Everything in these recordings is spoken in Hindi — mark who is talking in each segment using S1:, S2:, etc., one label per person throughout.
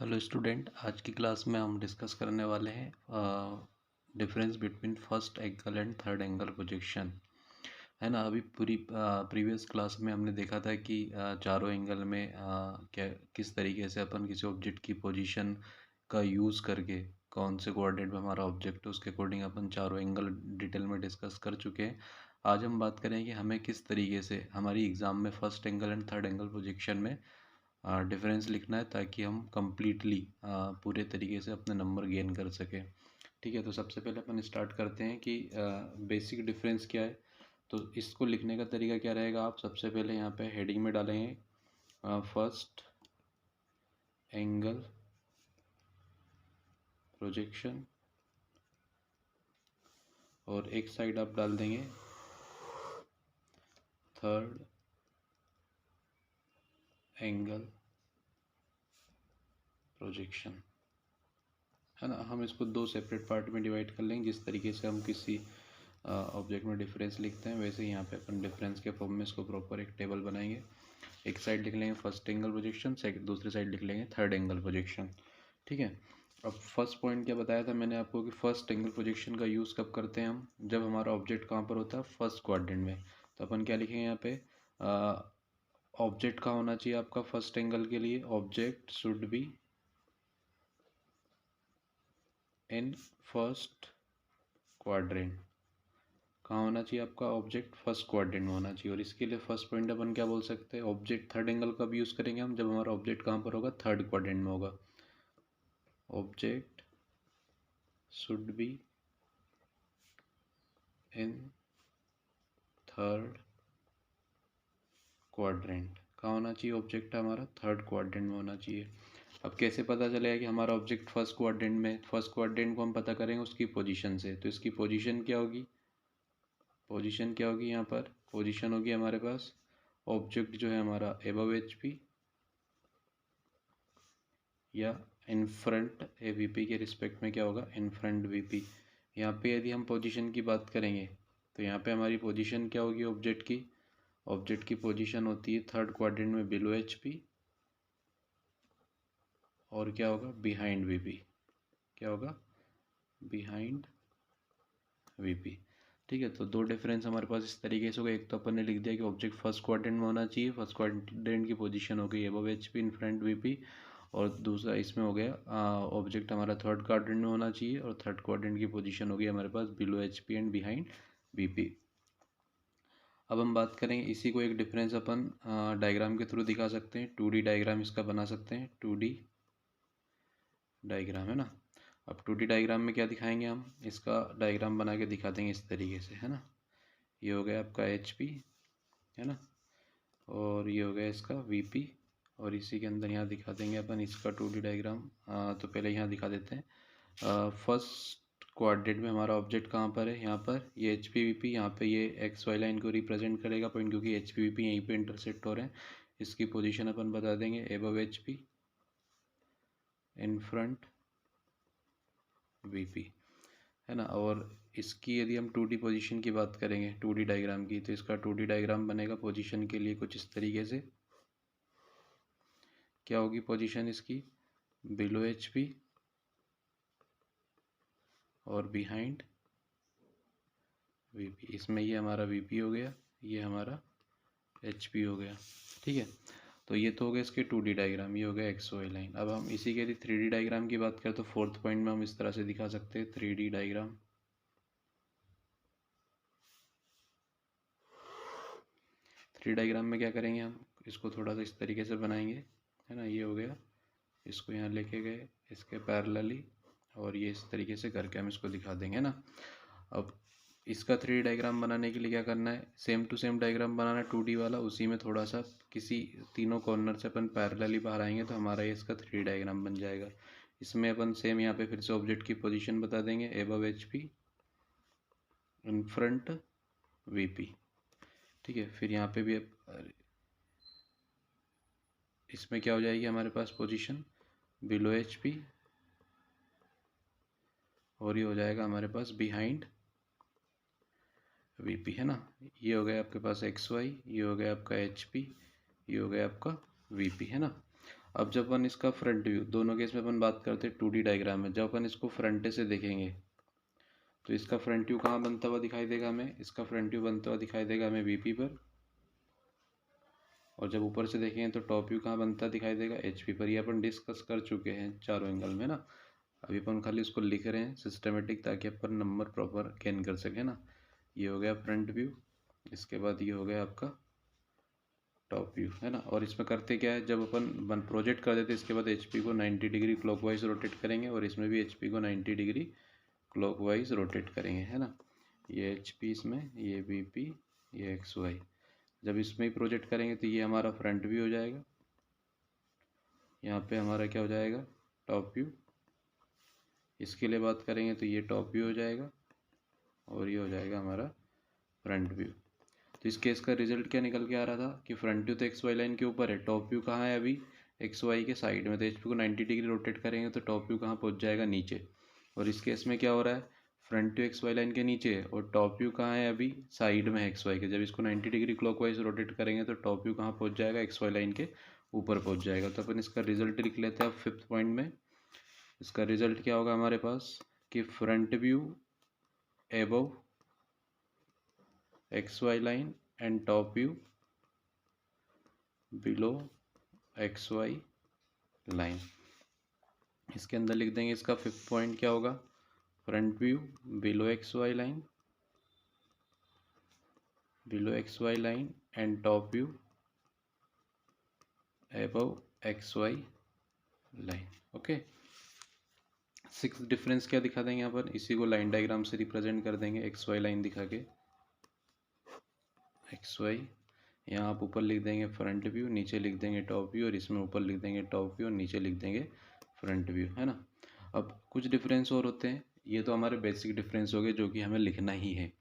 S1: हेलो स्टूडेंट, आज की क्लास में हम डिस्कस करने वाले हैं difference between first angle and third angle projection. है ना। अभी पूरी प्रीवियस क्लास में हमने देखा था कि चारों एंगल में क्या किस तरीके से अपन किसी ऑब्जेक्ट की पोजीशन का यूज़ करके कौन से कोऑर्डिनेट में हमारा ऑब्जेक्ट है उसके अकॉर्डिंग अपन चारों एंगल डिटेल में डिस्कस कर चुके हैं। आज हम बात करें कि हमें किस तरीके से हमारी एग्ज़ाम में first angle and third angle projection में डिफरेंस लिखना है ताकि हम कम्प्लीटली पूरे तरीके से अपने नंबर गेन कर सकें। ठीक है, तो सबसे पहले अपन स्टार्ट करते हैं कि बेसिक डिफरेंस क्या है। तो इसको लिखने का तरीका क्या रहेगा, आप सबसे पहले यहाँ पे हेडिंग में डालेंगे फर्स्ट एंगल प्रोजेक्शन और एक साइड आप डाल देंगे थर्ड एंगल प्रोजेक्शन। है ना। हम इसको दो सेपरेट पार्ट में डिवाइड कर लेंगे। जिस तरीके से हम किसी ऑब्जेक्ट में डिफरेंस लिखते हैं वैसे यहाँ पे अपन डिफरेंस के फॉर्म में इसको प्रॉपर एक टेबल बनाएंगे। एक साइड लिख लेंगे फर्स्ट एंगल प्रोजेक्शन, दूसरी साइड लिख लेंगे थर्ड एंगल प्रोजेक्शन। ठीक है। अब फर्स्ट पॉइंट क्या बताया था मैंने आपको कि फर्स्ट एंगल प्रोजेक्शन का यूज़ कब करते हैं हम, जब हमारा ऑब्जेक्ट कहाँ पर होता है, फर्स्ट क्वाड्रेंट में। तो अपन क्या लिखेंगे यहाँ पे, ऑब्जेक्ट कहाँ होना चाहिए आपका फर्स्ट एंगल के लिए, object should be in first quadrant. कहाँ होना चाहिए आपका ऑब्जेक्ट, फर्स्ट क्वाड्रेंट में होना चाहिए। और इसके लिए फर्स्ट पॉइंट अपन क्या बोल सकते हैं, ऑब्जेक्ट थर्ड एंगल कब यूज़ करेंगे हम, जब हमारा ऑब्जेक्ट कहाँ पर होगा, थर्ड क्वाड्रेंट में होगा। Object should be in third quadrant. कहाँ होना चाहिए ऑब्जेक्ट हमारा, थर्ड क्वाड्रेंट में होना चाहिए। अब कैसे पता चलेगा कि हमारा ऑब्जेक्ट फर्स्ट क्वाड्रेंट में, फर्स्ट क्वाड्रेंट को हम पता करेंगे उसकी पोजीशन से। तो इसकी पोजीशन क्या होगी, पोजीशन क्या होगी यहाँ पर, पोजीशन होगी हमारे पास ऑब्जेक्ट जो है हमारा एबव एच पी या in front A V P के रिस्पेक्ट में क्या होगा, इन फ्रंट वी पी। यहाँ पे यदि हम पोजीशन की बात करेंगे तो यहाँ पे हमारी पोजीशन क्या होगी ऑब्जेक्ट की, ऑब्जेक्ट की पोजीशन होती है थर्ड क्वाड्रेंट में बिलो एच पी और क्या होगा बिहाइंड वी पी, क्या होगा बिहाइंड वी पी। ठीक है, तो दो डिफरेंस हमारे पास इस तरीके से होगा। एक तो अपन ने लिख दिया कि ऑब्जेक्ट फर्स्ट क्वाड्रेंट में होना चाहिए, फर्स्ट क्वाड्रेंट की पोजीशन हो गई above H P in front V P. और दूसरा इसमें हो गया ऑब्जेक्ट हमारा थर्ड क्वाड्रेंट में होना चाहिए और थर्ड क्वाड्रेंट की पोजीशन होगी हमारे पास below H P and behind V P. अब हम बात करें इसी को, एक डिफरेंस अपन डायग्राम के थ्रू दिखा सकते हैं। 2D डायग्राम इसका बना सकते हैं, 2D डायग्राम, है ना। अब 2D डायग्राम में क्या दिखाएंगे हम, इसका डायग्राम बना के दिखा देंगे इस तरीके से, है ना। ये हो गया आपका एच पी, है ना, और ये हो गया इसका वी पी। और इसी के अंदर यहाँ दिखा देंगे अपन इसका 2D डायग्राम। तो पहले यहाँ दिखा देते हैं फर्स्ट क्वाड्रेंट में हमारा ऑब्जेक्ट कहाँ पर है, यहाँ पर ये एच पी वी पी, यहाँ पे ये एक्स वाई लाइन को रिप्रेजेंट करेगा पॉइंट, क्योंकि एच पी वी पी यहीं पे इंटरसेक्ट हो रहे हैं। इसकी पोजीशन अपन बता देंगे above H P in front V P, है ना। और इसकी यदि हम 2D पोजीशन की बात करेंगे 2D डायग्राम की, तो इसका 2D डायग्राम बनेगा पोजीशन के लिए कुछ इस तरीके से। क्या होगी पोजीशन इसकी, बिलो एच पी और बिहाइंड वी पी। इसमें ये हमारा वी पी हो गया, ये हमारा एच पी हो गया। ठीक है, तो ये तो हो गया इसके 2D डायग्राम, ये हो गया एक्स वाई लाइन। अब हम इसी के यदि 3D डायग्राम की बात करें तो फोर्थ पॉइंट में हम इस तरह से दिखा सकते हैं 3D डायग्राम। 3D डायग्राम में क्या करेंगे हम, इसको थोड़ा सा इस तरीके से बनाएंगे, है ना। ये हो गया, इसको यहाँ लेके गए इसके पैरेलली और ये इस तरीके से करके हम इसको दिखा देंगे ना। अब इसका 3D डायग्राम बनाने के लिए क्या करना है, सेम टू सेम डायग्राम बनाना है 2D वाला, उसी में थोड़ा सा किसी तीनों कॉर्नर से अपन पैरेलली बाहर आएंगे तो हमारा ये इसका 3D डायग्राम बन जाएगा। इसमें अपन सेम यहाँ पे फिर से ऑब्जेक्ट की पोजीशन बता देंगे above H P in front V P. ठीक है, फिर यहाँ पे भी इसमें क्या हो जाएगी हमारे पास पोजीशन बिलो एच पी और ये हो जाएगा हमारे पास बिहाइंड वी पी, है ना। ये हो गया आपके पास एक्स वाई, ये हो गया आपका एच पी, ये हो गया आपका वी पी, है ना। अब जब अपन इसका फ्रंट व्यू, दोनों केस में अपन बात करते हैं 2D डायग्राम में, जब अपन इसको फ्रंट से देखेंगे तो इसका फ्रंट व्यू कहाँ बनता हुआ दिखाई देगा हमें, इसका फ्रंट व्यू बनता हुआ दिखाई देगा हमें VP पर। और जब ऊपर से देखेंगे तो टॉप व्यू कहाँ बनता दिखाई देगा, HP पर। ये अपन डिस्कस कर चुके हैं चारों एंगल में ना। अभी अपन खाली उसको लिख रहे हैं सिस्टमेटिक, ताकि अपन नंबर प्रॉपर गेन कर सके ना। ये हो गया फ्रंट व्यू, इसके बाद ये हो गया आपका टॉप व्यू, है ना। और इसमें करते क्या है, जब अपन प्रोजेक्ट कर देते इसके बाद HP को 90 डिग्री क्लॉकवाइज रोटेट करेंगे, और इसमें भी HP को 90 डिग्री क्लॉकवाइज रोटेट करेंगे, है ना। ये HP इसमें, ये VP, ये XY। जब इसमें ही प्रोजेक्ट करेंगे तो ये हमारा फ्रंट व्यू हो जाएगा, यहाँ पे हमारा क्या हो जाएगा, टॉप व्यू। इसके लिए बात करेंगे तो ये टॉप व्यू हो जाएगा, और ये हो जाएगा हमारा फ्रंट व्यू। तो इस केस का रिजल्ट क्या निकल के आ रहा था कि फ्रंट व्यू तो XY लाइन के ऊपर है, टॉप व्यू कहाँ है अभी, XY के साइड में। तो HP को 90 डिग्री रोटेट करेंगे तो टॉप व्यू कहाँ पहुँच जाएगा, नीचे। और इस केस में क्या हो रहा है, फ्रंट व्यू XY लाइन के नीचे है, और टॉप व्यू कहाँ है अभी, साइड में है XY के। जब इसको 90 डिग्री क्लॉकवाइज रोटेट करेंगे तो टॉप व्यू कहाँ पहुँच जाएगा, XY लाइन के ऊपर पहुँच जाएगा। तो अपन इसका रिजल्ट लिख लेते हैं अब 5th पॉइंट में। इसका रिजल्ट क्या होगा हमारे पास कि front view above XY line and top view below XY line. इसके अंदर लिख देंगे इसका 5th पॉइंट क्या होगा, front view below XY line, below XY line and top view above XY line. Okay. 6th difference क्या दिखा देंगे यहाँ पर, इसी को लाइन डायग्राम से रिप्रेजेंट कर देंगे, XY लाइन दिखा के। XY यहाँ आप ऊपर लिख देंगे फ्रंट व्यू, नीचे लिख देंगे टॉप व्यू, और इसमें ऊपर लिख देंगे टॉप व्यू और नीचे लिख देंगे फ्रंट व्यू, है ना। अब कुछ डिफरेंस और होते हैं, ये तो हमारे बेसिक डिफरेंस हो गए जो कि हमें लिखना ही है।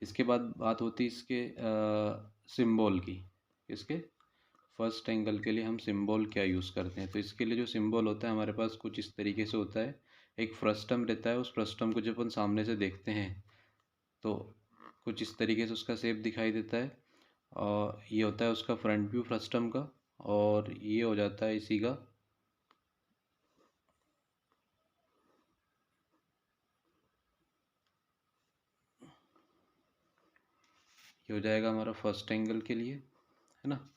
S1: इसके बाद बात होती है इसके सिंबल की। इसके फर्स्ट एंगल के लिए हम सिंबल क्या यूज़ करते हैं, तो इसके लिए जो सिंबल होता है हमारे पास कुछ इस तरीके से होता है। एक फ्रस्टम रहता है, उस फ्रस्टम को जब अपन सामने से देखते हैं तो कुछ इस तरीके से उसका शेप दिखाई देता है। और ये होता है उसका फ्रंट व्यू फ्रस्टम का, और ये हो जाता है इसी का ये हो जाएगा हमारा फर्स्ट एंगल के लिए, है ना।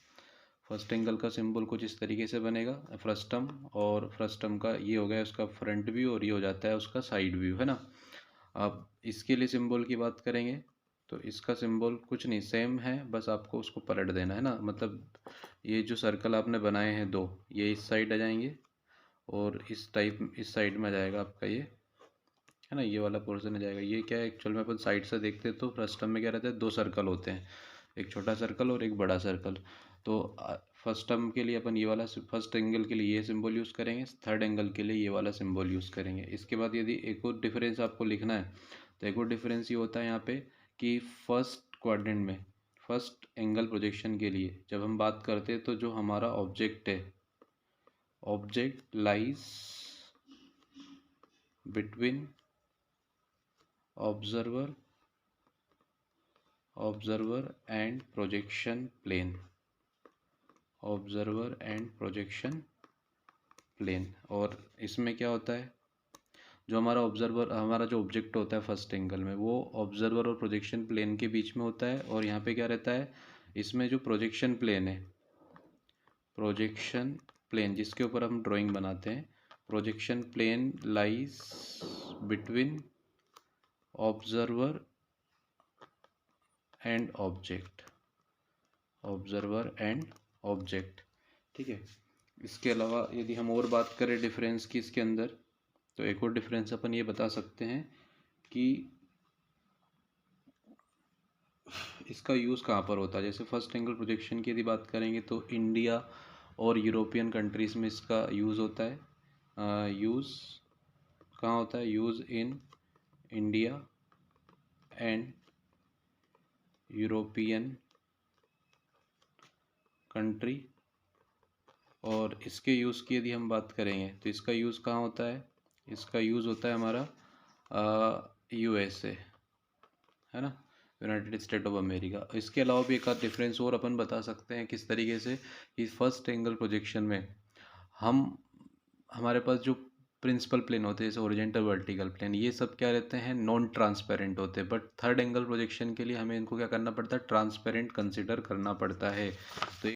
S1: फर्स्ट एंगल का सिंबल कुछ इस तरीके से बनेगा, फ्रस्टम, और फ्रस्टम का ये हो गया उसका फ्रंट व्यू, और ये हो जाता है उसका साइड व्यू, है ना। अब इसके लिए सिंबल की बात करेंगे तो इसका सिंबल कुछ नहीं, सेम है, बस आपको उसको पलट देना है ना। मतलब ये जो सर्कल आपने बनाए हैं दो, ये इस साइड आ जाएंगे, और इस टाइप इस साइड में आ जाएगा आपका ये, है ना। ये वाला पोर्शन आ जाएगा। ये क्या है, एक्चुअल में अपन साइड से देखते हैं तो फ्रस्टम में क्या रहता है, दो सर्कल होते हैं, एक छोटा सर्कल और एक बड़ा सर्कल। तो फर्स्ट टर्म के लिए अपन ये वाला, फर्स्ट एंगल के लिए ये सिंबल यूज़ करेंगे, थर्ड एंगल के लिए ये वाला सिंबल यूज़ करेंगे। इसके बाद यदि एक और डिफरेंस आपको लिखना है तो एक और डिफरेंस ये होता है यहाँ पे कि फर्स्ट क्वाड्रेंट में फर्स्ट एंगल प्रोजेक्शन के लिए जब हम बात करते हैं तो जो हमारा ऑब्जेक्ट है, object lies between observer and projection plane, observer and projection plane. और इसमें क्या होता है, जो हमारा जो ऑब्जेक्ट होता है फर्स्ट एंगल में, वो ऑब्जर्वर और प्रोजेक्शन प्लेन के बीच में होता है। और यहाँ पे क्या रहता है, इसमें जो प्रोजेक्शन प्लेन है, प्रोजेक्शन प्लेन जिसके ऊपर हम ड्राइंग बनाते हैं, projection plane lies between observer and object, observer and object, ठीक है। इसके अलावा यदि हम और बात करें डिफरेंस की इसके अंदर, तो एक और डिफरेंस अपन ये बता सकते हैं कि इसका यूज़ कहाँ पर होता है। जैसे फर्स्ट एंगल प्रोजेक्शन की यदि बात करेंगे तो इंडिया और यूरोपियन कंट्रीज़ में इसका यूज़ होता है। यूज़ कहाँ होता है, use in India and European country. और इसके यूज़ की यदि हम बात करेंगे तो इसका यूज़ कहाँ होता है, इसका यूज़ होता है हमारा USA, है ना, यूनाइटेड स्टेट ऑफ अमेरिका। इसके अलावा भी एक आध डिफरेंस और अपन बता सकते हैं किस तरीके से कि फर्स्ट एंगल प्रोजेक्शन में हम हमारे पास जो प्रिंसिपल प्लेन होते हैं जैसे ओरिजेंटल वर्टिकल प्लेन, ये सब क्या रहते हैं, नॉन ट्रांसपेरेंट होते हैं, बट थर्ड एंगल प्रोजेक्शन के लिए हमें इनको क्या करना पड़ता है, ट्रांसपेरेंट कंसिडर करना पड़ता है। तो